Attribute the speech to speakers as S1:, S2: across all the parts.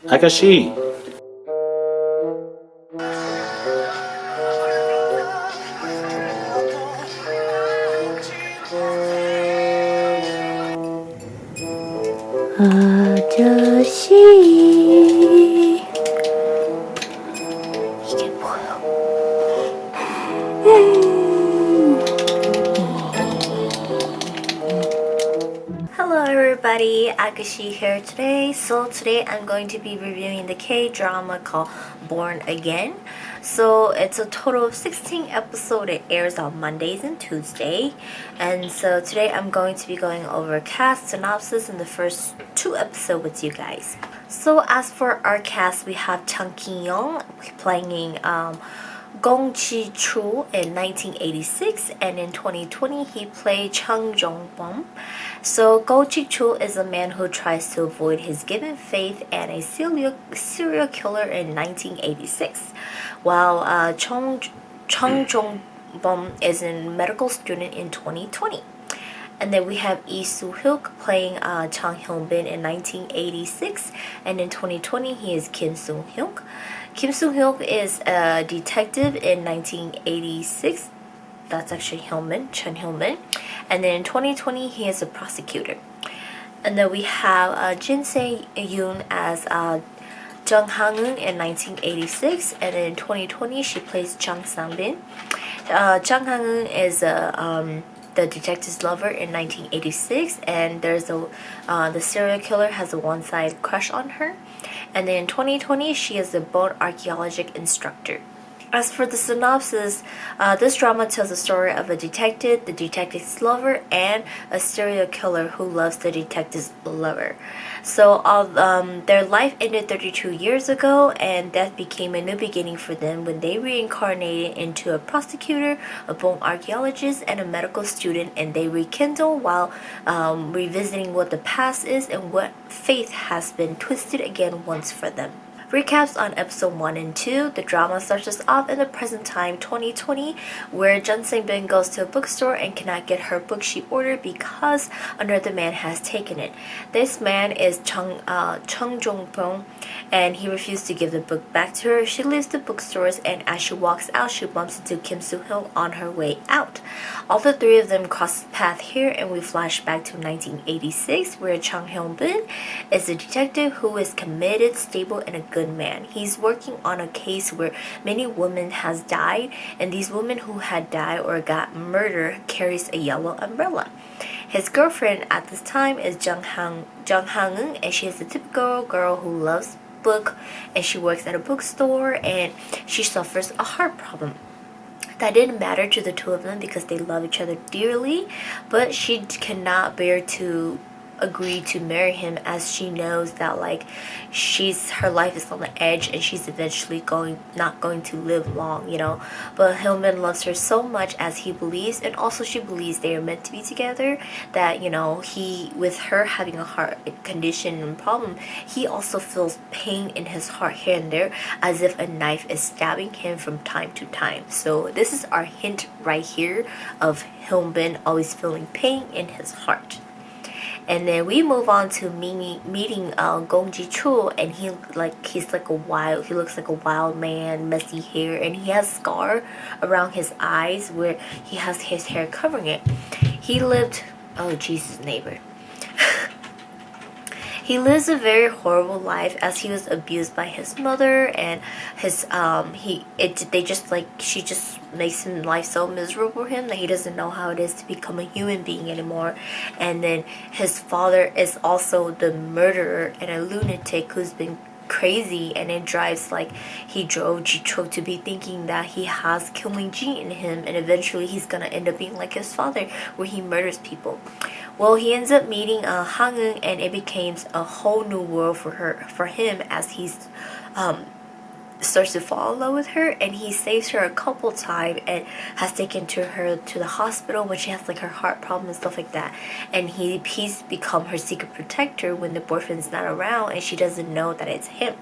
S1: 아가씨,
S2: 아저씨 이게 뭐야? Hello everybody, Akashi here today. So today I'm going to be reviewing the K-drama called Born Again. So it's a total of 16 episodes. It airs on Mondays and Tuesdays. And so today I'm going to be going over cast synopsis in the first 2 episodes with you guys. So as for our cast, we have Chung Ki-young playing Gong Chi-chul in 1986, and in 2020 he played Chung Jong-bum. So Gong Chi-chul is a man who tries to avoid his given faith and a serial killer in 1986, while Chung Jong-bum is a medical student in 2020. And then we have Lee Soo-hyuk playing Chang Hyun-bin in 1986, and in 2020 he is Kim Soo-hyuk. Kim Soo-hyuk is a detective in 1986. That's actually Hyun-bin, Chun Hyun-bin. And then in 2020 he is a prosecutor. And then we have Jin Se-yoon as Jung Ha-eun in 1986, and then in 2020 she plays Jang Sang-bin. Jung Ha-eun is the detective's lover in 1986, and there's the serial killer has a one-side crush on her. And then in 2020 she is a bone archaeologic instructor. As for the synopsis, this drama tells the story of a detective, the detective's lover, and a serial killer who loves the detective's lover. So their life ended 32 years ago, and death became a new beginning for them when they reincarnated into a prosecutor, a bone archaeologist, and a medical student, and they rekindle while revisiting what the past is and what faith has been twisted again once for them. Recaps on episode 1 and 2. The drama starts us off in the present time 2020, where Jun Sang-bin goes to a bookstore and cannot get her book she ordered because another man has taken it. This man is Chung Jong-bum, and he refused to give the book back to her. She leaves the bookstores, and as she walks out, she bumps into Kim Soo-hyuk on her way out. All the three of them cross paths here, and we flash back to 1986, where Chung Hyun-bin is a detective who is committed, stable, and a good man. He's working on a case where many women has died, and these women who had died or got murdered carries a yellow umbrella. His girlfriend at this time is Jung Ha-eun, and she is a typical girl who loves book, and she works at a bookstore, and she suffers a heart problem. That didn't matter to the two of them because they love each other dearly, but she cannot bear to agree to marry him, as she knows that her life is on the edge and she's eventually not going to live long, but Hyun-bin loves her so much, as he believes, and also she believes they are meant to be together, that he, with her having a heart condition and problem, he also feels pain in his heart here and there, as if a knife is stabbing him from time to time. So this is our hint right here of Hyun-bin always feeling pain in his heart. And then we move on to meeting Gong Chi-chul, and he looks like a wild man, messy hair, and he has scar around his eyes where he has his hair covering it. He lived, oh Jesus, neighbor. He lives a very horrible life, as he was abused by his mother, and she just makes his life so miserable for him that he doesn't know how it is to become a human being anymore. And then his father is also the murderer and a lunatic who's been crazy, and it drives he drove Ji-chul to be thinking that he has killing gene in him, and eventually he's gonna end up being like his father, where he murders people. Well, he ends up meeting Ha-eun, and it becomes a whole new world for him, as he's starts to fall in love with her, and he saves her a couple times and has taken her to the hospital when she has her heart problem and stuff like that. And he's become her secret protector when the boyfriend's not around, and she doesn't know that it's him.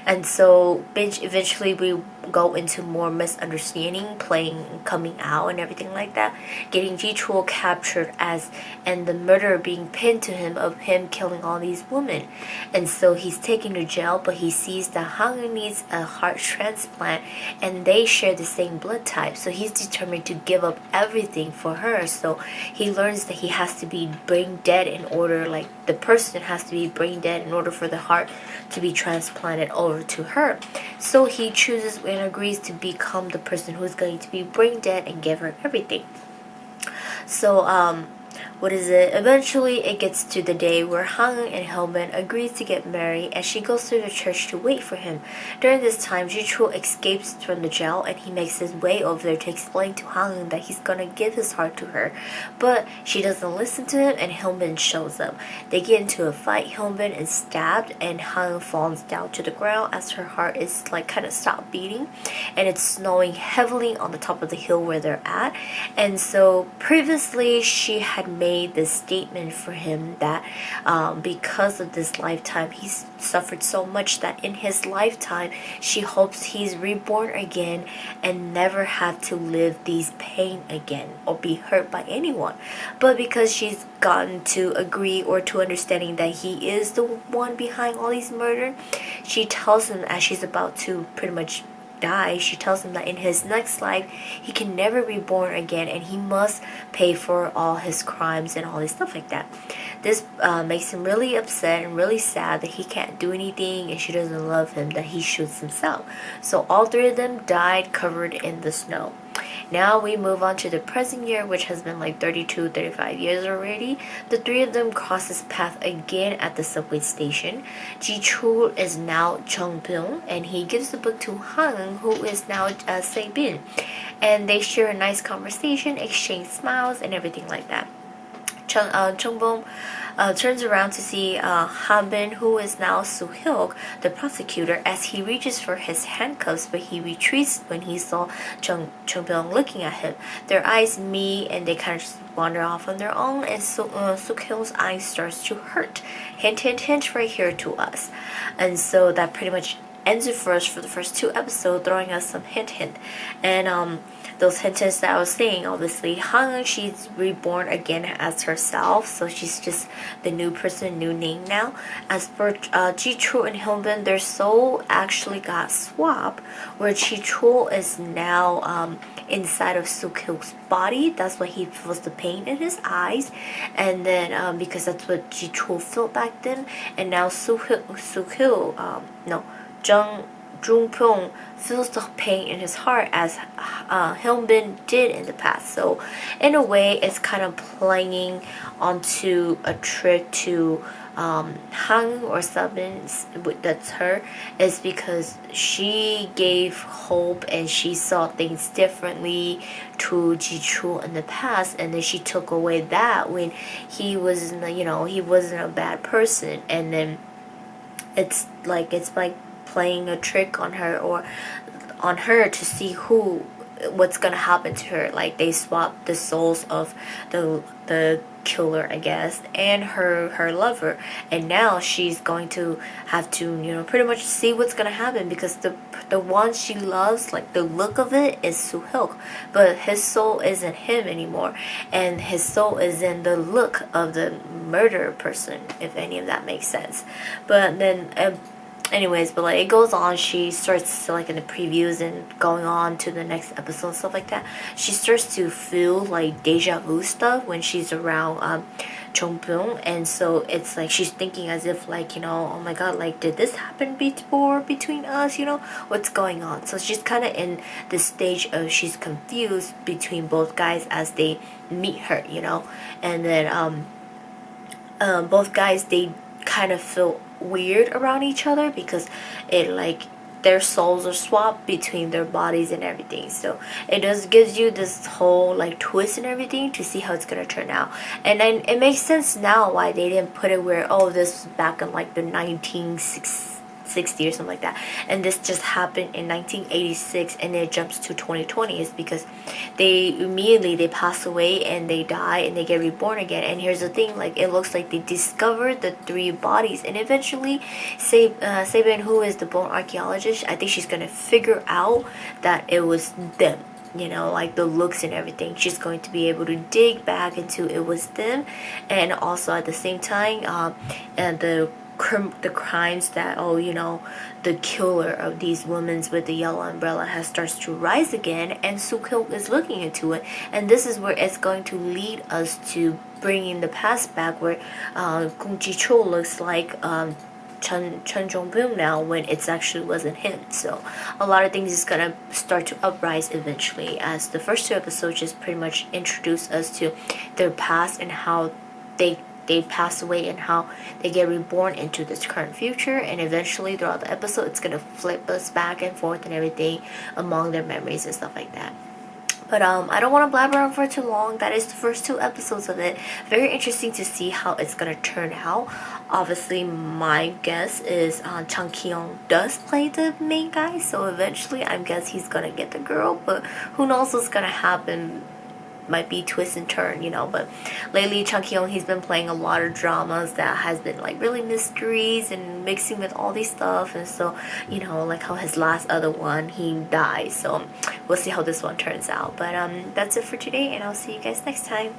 S2: And so eventually we go into more misunderstanding, playing, coming out, and everything like that. Getting Ji-chul captured and the murder being pinned to him of him killing all these women. And so he's taken to jail, but he sees that Hang needs a heart transplant, and they share the same blood type. So he's determined to give up everything for her. So he learns that he has to be brain dead in order, like the person has to be brain dead in order for the heart to be transplanted over to her. So he chooses and agrees to become the person who's going to be brain dead and give her everything. So eventually it gets to the day where Hang and Hyunbin agrees to get married, and she goes to the church to wait for him. During this time, Ji-chul escapes from the jail, and he makes his way over there to explain to Hang that he's gonna give his heart to her. But she doesn't listen to him, and Hyunbin shows up. They get into a fight. Hyunbin is stabbed, and Hang falls down to the ground as her heart is like kind of stopped beating, and it's snowing heavily on the top of the hill where they're at. And so previously she had made this statement for him that because of this lifetime he's suffered so much that in his lifetime she hopes he's reborn again and never have to live these pain again or be hurt by anyone. But because she's gotten to agree or to understanding that he is the one behind all these murder, she tells him as she's about to pretty much die, she tells him that in his next life he can never be born again and he must pay for all his crimes and all this stuff like that. This makes him really upset and really sad that he can't do anything and she doesn't love him, that he shoots himself. So all three of them died covered in the snow. Now we move on to the present year, which has been like 35 years already. The three of them cross his path again at the subway station. Ji-chul is now Jung-byung, and he gives the book to Hang, who is now Se-bin. And they share a nice conversation, exchange smiles, and everything like that. Jung-byung turns around to see Han-bin, who is now Soo-hyuk, the prosecutor, as he reaches for his handcuffs, but he retreats when he saw Jung-byung looking at him. Their eyes meet and they kind of just wander off on their own, and Soo-hyuk's eyes starts to hurt. Hint, hint, hint right here to us. And so that pretty much ends it for us for the first two episodes, throwing us some hint, hint. And those hints that I was saying, obviously, Hang, she's reborn again as herself, so she's just the new person, new name now. As for Ji-chul and Hyunbin, their soul actually got swapped, where Ji-chul is now inside of Soo-hyuk's body. That's why he feels the pain in his eyes, and then because that's what Ji-chul felt back then, and now Jung-byung feels the pain in his heart as Hyunbin did in the past. So in a way, it's kind of playing onto a trick to Hang or Sabin, that's her, is because she gave hope and she saw things differently to Ji-chul in the past, and then she took away that when he wasn't a bad person, and then it's like playing a trick on her to see what's gonna happen to her. Like they swapped the souls of the killer, I guess, and her lover, and now she's going to have to pretty much see what's gonna happen, because the one she loves, like the look of it, is Soo-hyuk, but his soul isn't him anymore, and his soul is in the look of the murder person, if any of that makes sense. But then anyways, but like it goes on, she starts like in the previews and going on to the next episode and stuff like that, she starts to feel like deja vu stuff when she's around Jung-byung, and so it's like she's thinking as if like, oh my god, like did this happen before between us, what's going on. So she's kind of in this stage of she's confused between both guys as they meet her, and then both guys, they kind of feel weird around each other because it like their souls are swapped between their bodies and everything. So it just gives you this whole like twist and everything to see how it's gonna turn out. And then it makes sense now why they didn't put it where, this was back in like the 1960s 60 or something like that, and this just happened in 1986 and it jumps to 2020 is because they immediately they pass away and they die and they get reborn again. And here's the thing, like it looks like they discovered the three bodies, and eventually Sabin, who is the bone archaeologist, I think she's gonna figure out that it was them, you know, like the looks and everything. She's going to be able to dig back into it was them, and also at the same time and the crimes that, oh, you know, the killer of these women with the yellow umbrella has starts to rise again, and Suk-hyuk is looking into it, and this is where it's going to lead us to bringing the past back, where Kung Ji-cho looks like Chun Jong-beom now, when it's actually wasn't him. So a lot of things is gonna start to uprise eventually, as the first two episodes just pretty much introduce us to their past and how they pass away and how they get reborn into this current future, and eventually throughout the episode it's gonna flip us back and forth and everything among their memories and stuff like that. But I don't want to blabber on for too long. That is the first two episodes of it. Very interesting to see how it's gonna turn out. Obviously, my guess is Chang Ki-young does play the main guy, so eventually I guess he's gonna get the girl. But who knows what's gonna happen? Might be twist and turn, you know. But lately Chang Ki-young, he's been playing a lot of dramas that has been like really mysteries and mixing with all these stuff, and so, you know, like how his last other one he died. So we'll see how this one turns out. But that's it for today, and I'll see you guys next time.